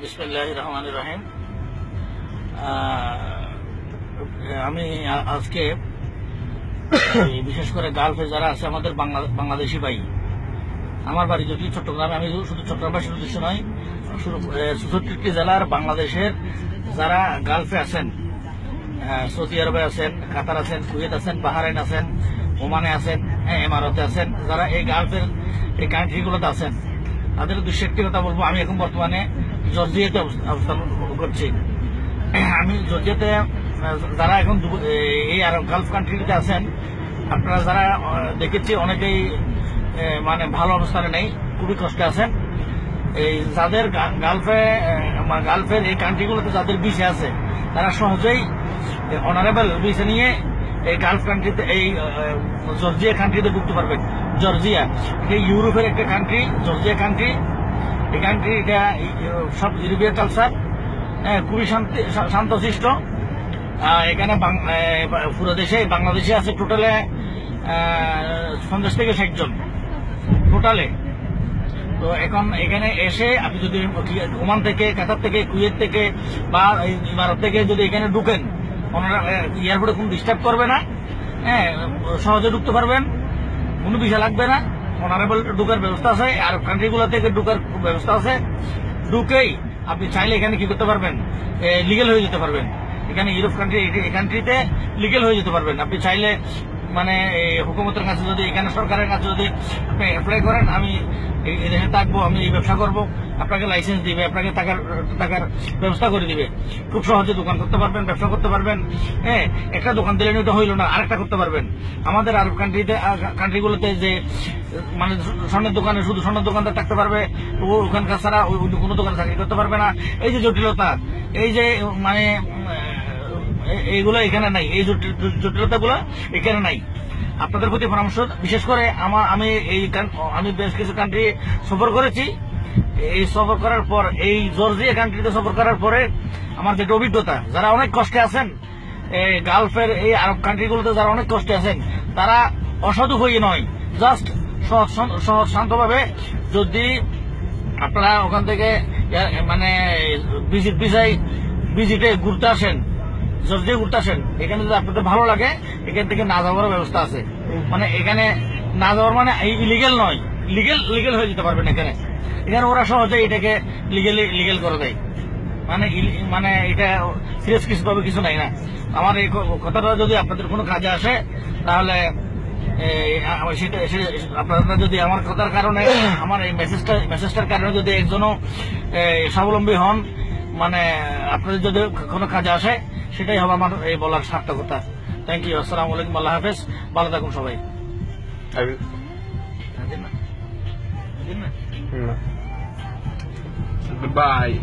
বিসমিল্লাহির রহমানির রহিম। আমি আজকে বিশেষ করে গালফে যারা আছে আমাদের বাংলাদেশি ভাই, আমার বাড়ি যদি চট্টগ্রামে, আমি শুধু চট্টগ্রামের উদ্দেশ্য নয়, 64টি জেলার বাংলাদেশের যারা গালফে আছেন, সৌদি আরবে আছেন, কাতার আছেন, কুয়েত আছেন, বাহরাইন আছেন, ওমানে আছেন, এমারতে আছেন, যারা এই গালফের এই কান্ট্রিগুলোতে আছেন, তাদের উদ্দেশ্যে একটি কথা বলবো। আমি এখন বর্তমানে জর্জিয়াতে অবস্থান করছি। আমি জর্জিয়াতে যারা এখন এই আরব গালফ কান্ট্রিতে আছেন, আপনারা যারা দেখেছি অনেকেই মানে ভালো অবস্থানে নেই, খুবই কষ্টে আছেন। এই যাদের গালফের এই কান্ট্রিগুলোতে যাদের ভিসা আছে, তারা সহজেই অনারেবল ভিসা নিয়ে এই গালফ কান্ট্রিতে, এই জর্জিয়া কান্ট্রিতে ঢুকতে পারবেন। জর্জিয়া এই ইউরোপের একটা কান্ট্রি, জর্জিয়া কান্ট্রি। এই কান্ট্রি এটা সব ইউরোপীয় কালচার, খুবই শান্তশিষ্ট। এখানে পুরো দেশে বাংলাদেশে আছে টোটালে 50 থেকে 60 জন টোটালে। তো এখন এখানে এসে আপনি যদি ওমান থেকে, কাতার থেকে, কুয়েত থেকে বা ইমারত থেকে যদি এখানে ঢুকেন, ওনারা এয়ারপোর্টে কোনো ডিস্টার্ব করবে না, সহজে ঢুকতে পারবেন, কোনো ভিসা লাগবে না, অনারেবল ঢুকার ব্যবস্থা আছে, আর কান্ট্রিগুলো থেকে ঢুকার ব্যবস্থা আছে। ঢুকেই আপনি চাইলে এখানে কি করতে পারবেন, লিগেল হয়ে যেতে পারবেন। এখানে ইউরোপ কান্ট্রি, এই কান্ট্রিতে লিগেল হয়ে যেতে পারবেন। আপনি চাইলে মানে হুকুমতের কাছে যদি, এখানে সরকারের কাছে যদি আপনি অ্যাপ্লাই করেন, আমি এই দেশে থাকবো, আমি এই ব্যবসা করবো, আপনাকে লাইসেন্স দিবে, আপনাকে টাকার ব্যবস্থা করে দিবে। খুব সহজে দোকান করতে পারবেন, ব্যবসা করতে পারবেন। একটা দোকান দিলে ওটা হইলো না, আরেকটা করতে পারবেন। আমাদের আরব কান্ট্রিগুলোতে যে মানে স্বর্ণের দোকানে শুধু স্বর্ণের দোকানদার থাকতে পারবে, ওখানকার ছাড়া কোনো দোকানে চাকরি করতে পারবে না। এই যে জটিলতা, এই যে মানে এইগুলো এখানে নাই, এই জটিলতাগুলো এখানে নাই। আপনাদের প্রতি পরামর্শ, বিশেষ করে আমি বেশ কিছু কান্ট্রি সফর করেছি। এই সফর করার পর, এই জর্জিয়া কান্ট্রিতে সফর করার পরে আমার যেটা অভিজ্ঞতা, যারা অনেক কষ্টে আছেন, এই গালফের এই আরব কান্ট্রিগুলোতে যারা অনেক কষ্টে আছেন, তারা অসাধু হয়ে নয়, জাস্ট শান্তভাবে যদি আপনারা ওখান থেকে মানে ভিজিটে ঘুরতে আসেন, জর্জিয়া ঘুরতে আসেন, এখানে যদি আপনাদের ভালো লাগে, এখান থেকে না যাওয়ার ব্যবস্থা আছে। মানে এখানে না যাওয়ার মানে ইলিগেল নয়, লিগেল হয়ে যেতে পারবেন। এখানে ওরা সহজে এটাকে লিগেল করে দেয়। মানে এটা সিরিয়াস কিছু ভাবে কিছু নাই না। আমার এই কথাটা যদি আপনাদের কোনো কাজে আসে, তাহলে আপনারা যদি আমার কথার কারণে, আমার এই মেসেজটার কারণে যদি একজনও স্বাবলম্বী হন, মানে আপনাদের যদি কোনো কাজে আসে, সেটাই হবে আমার এই বলার সার্থকতা। Thank you. আসসালামু আলাইকুম, আল্লাহ হাফেজ, ভালো থাকুন সবাই। Goodbye.